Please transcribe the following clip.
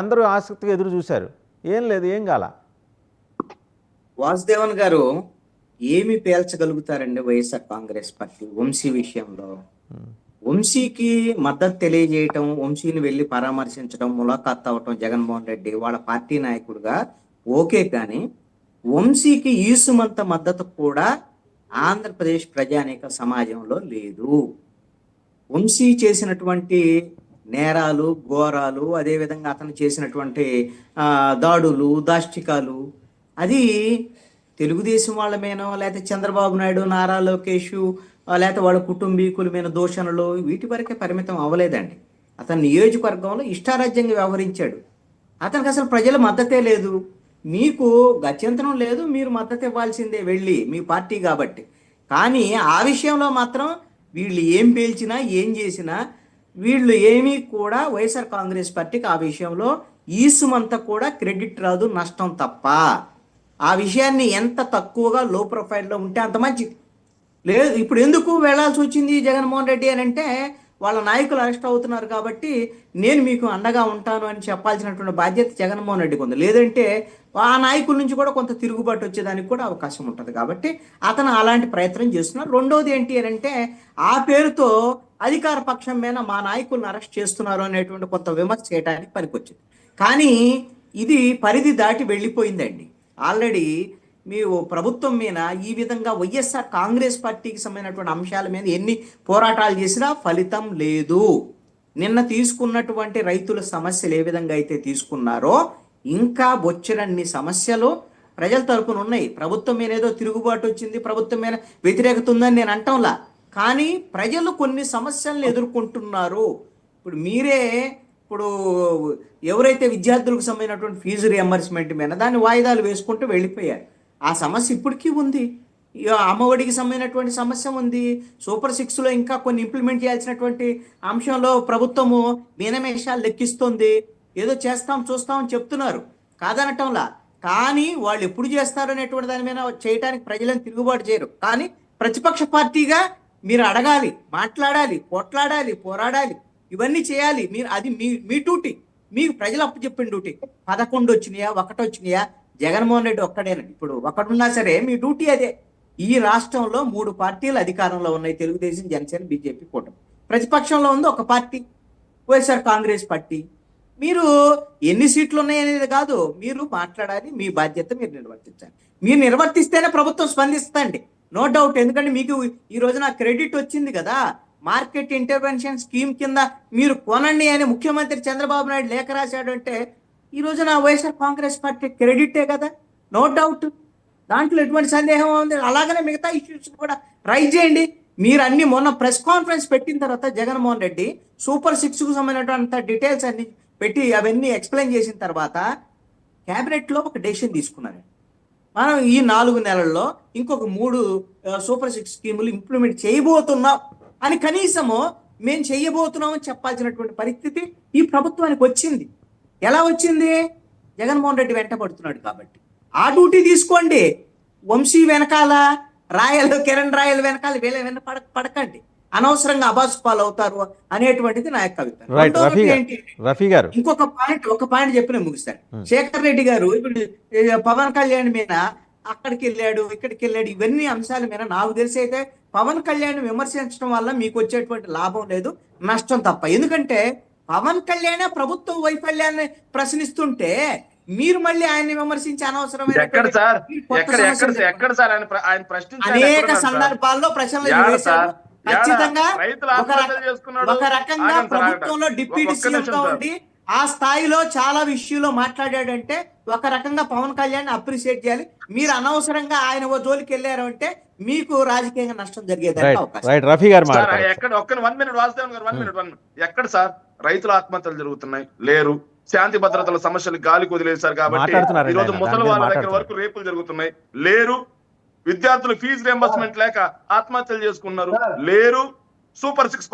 అందరూ ఆసక్తిగా ఎదురు చూశారు. ఏం లేదు, ఏం కాల. వాసుదేవన్ గారు ఏమి పేల్చగలుగుతారండి వైఎస్ఆర్ కాంగ్రెస్ పార్టీ వంశీ విషయంలో? వంశీకి మద్దతు తెలియజేయటం, వంశీని వెళ్ళి పరామర్శించడం, ములాఖాత్ అవ్వటం జగన్మోహన్ రెడ్డి వాళ్ళ పార్టీ నాయకుడిగా ఓకే, కానీ వంశీకి ఈసుమంత మద్దతు కూడా ఆంధ్రప్రదేశ్ ప్రజానీక సమాజంలో లేదు. వంశీ చేసినటువంటి నేరాలు, ఘోరాలు, అదేవిధంగా అతను చేసినటువంటి దాడులు, దాష్టికాలు, అది తెలుగుదేశం వాళ్ళ మీనో లేకపోతే చంద్రబాబు నాయుడు, నారా లోకేష్ లేకపోతే వాళ్ళ కుటుంబీకుల మీద దూషణలు వీటి వరకే పరిమితం అవ్వలేదండి. అతని నియోజకవర్గంలో ఇష్టారాజ్యంగా వ్యవహరించాడు. అతనికి అసలు ప్రజల మద్దతే లేదు. మీకు గత్యంతరం లేదు, మీరు మద్దతు ఇవ్వాల్సిందే వెళ్ళి మీ పార్టీ కాబట్టి. కానీ ఆ విషయంలో మాత్రం వీళ్ళు ఏం పేల్చినా ఏం చేసినా వీళ్ళు ఏమీ కూడా వైఎస్ఆర్ కాంగ్రెస్ పార్టీకి ఆ విషయంలో ఈసుమంతా కూడా క్రెడిట్ రాదు, నష్టం తప్ప. ఆ విషయాన్ని ఎంత తక్కువగా లో ప్రొఫైల్లో ఉంటే అంత మంచిది. లేదు, ఇప్పుడు ఎందుకు వెళ్లాల్సి వచ్చింది జగన్మోహన్ రెడ్డి అని అంటే, వాళ్ళ నాయకులు అరెస్ట్ అవుతున్నారు కాబట్టి నేను మీకు అండగా ఉంటాను అని చెప్పాల్సినటువంటి బాధ్యత జగన్మోహన్ రెడ్డికి ఉంది. లేదంటే ఆ నాయకుల నుంచి కూడా కొంత తిరుగుబాటు వచ్చేదానికి కూడా అవకాశం ఉంటుంది. కాబట్టి అతను అలాంటి ప్రయత్నం చేస్తున్నారు. రెండోది ఏంటి అని అంటే, ఆ పేరుతో అధికార పక్షం మీద మా నాయకులను అరెస్ట్ చేస్తున్నారు అనేటువంటి కొంత విమర్శ చేయడానికి పనికొచ్చింది. కానీ ఇది పరిధి దాటి వెళ్ళిపోయిందండి. ఆల్రెడీ మీరు ప్రభుత్వం మీద ఈ విధంగా వైఎస్ఆర్ కాంగ్రెస్ పార్టీకి సంబంధించినటువంటి అంశాల మీద ఎన్ని పోరాటాలు చేసినా ఫలితం లేదు. నిన్న తీసుకున్నటువంటి రైతుల సమస్యలు ఏ విధంగా అయితే తీసుకున్నారో ఇంకా బొచ్చరన్ని సమస్యలు ప్రజల తరపున ఉన్నాయి. ప్రభుత్వం మీద ఏదో తిరుగుబాటు వచ్చింది, ప్రభుత్వం మీద వ్యతిరేకత ఉందని నేను అంటంలా, కానీ ప్రజలు కొన్ని సమస్యలను ఎదుర్కొంటున్నారు. ఇప్పుడు మీరే ఇప్పుడు ఎవరైతే విద్యార్థులకు సంబంధించినటువంటి ఫీజు రియంబర్స్మెంట్ మీద దాన్ని వాయిదాలు వేసుకుంటూ వెళ్ళిపోయారు. ఆ సమస్య ఇప్పటికీ ఉంది. అమ్మఒడికి సంబంధించినటువంటి సమస్య ఉంది. సూపర్ 6లో ఇంకా కొన్ని ఇంప్లిమెంట్ చేయాల్సినటువంటి అంశంలో ప్రభుత్వము మీనమేషాలు లెక్కిస్తుంది. ఏదో చేస్తాం చూస్తామని చెప్తున్నారు, కాదనటంలా. కానీ వాళ్ళు ఎప్పుడు చేస్తారు అనేటువంటి దాని మీద చేయడానికి ప్రజలను తిరుగుబాటు చేయరు. కానీ ప్రతిపక్ష పార్టీగా మీరు అడగాలి, మాట్లాడాలి, కొట్లాడాలి, పోరాడాలి, ఇవన్నీ చేయాలి. మీరు అది మీ డ్యూటీ. మీకు ప్రజలు అప్పు చెప్పిన డ్యూటీ. 11 వచ్చినాయా, 1 వచ్చినాయా? జగన్మోహన్ రెడ్డి ఒక్కడేనండి. ఇప్పుడు ఒకడున్నా సరే మీ డ్యూటీ అదే. ఈ రాష్ట్రంలో 3 పార్టీలు అధికారంలో ఉన్నాయి, తెలుగుదేశం, జనసేన, బీజేపీ కూటమి. ప్రతిపక్షంలో ఉంది ఒక పార్టీ, వైఎస్ఆర్ కాంగ్రెస్ పార్టీ. మీరు ఎన్ని సీట్లు ఉన్నాయనేది కాదు, మీరు మాట్లాడాలి, మీ బాధ్యత మీరు నిర్వర్తించాలి. మీరు నిర్వర్తిస్తేనే ప్రభుత్వం స్పందిస్తుంది, నో డౌట్. ఎందుకంటే మీకు ఈ రోజున క్రెడిట్ వచ్చింది కదా. మార్కెట్ ఇంటర్వెన్షన్ స్కీమ్ కింద మీరు కొనండి అని ముఖ్యమంత్రి చంద్రబాబు నాయుడు లేఖ రాశాడు అంటే ఈ రోజున వైఎస్ఆర్ కాంగ్రెస్ పార్టీ క్రెడిటే కదా, నో డౌట్. దాంట్లో ఎటువంటి సందేహం ఉంది. అలాగనే మిగతా ఇష్యూస్ కూడా రైజ్ చేయండి. మీరు అన్ని మొన్న ప్రెస్ కాన్ఫరెన్స్ పెట్టిన తర్వాత జగన్మోహన్ రెడ్డి సూపర్ 6కు సంబంధించినటువంటి డీటెయిల్స్ అన్ని పెట్టి అవన్నీ ఎక్స్ప్లెయిన్ చేసిన తర్వాత క్యాబినెట్లో ఒక డెసిషన్ తీసుకున్నారు. మనం ఈ 4 నెలల్లో ఇంకొక 3 సూపర్ 6 స్కీములు ఇంప్లిమెంట్ చేయబోతున్నాం అని కనీసము మేము చేయబోతున్నాం అని చెప్పాల్సినటువంటి పరిస్థితి ఈ ప్రభుత్వానికి వచ్చింది. ఎలా వచ్చింది? జగన్మోహన్ రెడ్డి వెంటబడుతున్నాడు కాబట్టి. ఆ డ్యూటీ తీసుకోండి. వంశీ వెనకాల కిరణ్ రాయల్ వెనకాల వీళ్ళ వెన పడకండి. అనవసరంగా అబాసుపాలు అవుతారు అనేటువంటిది నా యొక్క అభిప్రాయం. ఒక పాయింట్ చెప్పి నేను ముగిస్తాను. శేఖర్ రెడ్డి గారు ఇప్పుడు పవన్ కళ్యాణ్ మీద అక్కడికి వెళ్ళాడు, ఇక్కడికి వెళ్ళాడు, ఇవన్నీ అంశాల మీద నాకు తెలిసి అయితే పవన్ కళ్యాణ్ విమర్శించడం వల్ల మీకు వచ్చేటువంటి లాభం లేదు, నష్టం తప్ప. ఎందుకంటే పవన్ కళ్యాణ్ ప్రభుత్వ వైఫల్యాన్ని ప్రశ్నిస్తుంటే మీరు మళ్ళీ ఆయన్ని విమర్శించి అనవసరమైన అనేక సందర్భాల్లో ప్రశ్నలు వేశారు. ఖచ్చితంగా ఒక రకంగా ప్రభుత్వంలో డిప్యూటీ సీఎం గా ఉండి ఆ స్థాయిలో చాలా విషయాల్లో మాట్లాడాడంటే ఒక రకంగా పవన్ కళ్యాణ్ అప్రిషియేట్ చేయాలి. మీరు అనవసరంగా ఆయన ఓ జోలికి వెళ్ళారు అంటే మీకు రాజకీయంగా నష్టం జరిగేదానికి అవకాశం. ఎక్కడ సార్ రైతుల ఆత్మహత్యలు జరుగుతున్నాయి? లేరు. శాంతి భద్రతల సమస్యలు గాలికి వదిలేశారు కాబట్టి ఈ రోజు ముసలి వాళ్ళ దగ్గర వరకు రేపులు జరుగుతున్నాయి. లేరు. విద్యార్థులు ఫీజు రియంబర్స్మెంట్ లేక ఆత్మహత్యలు చేసుకున్నారు. లేరు. సూపర్ 6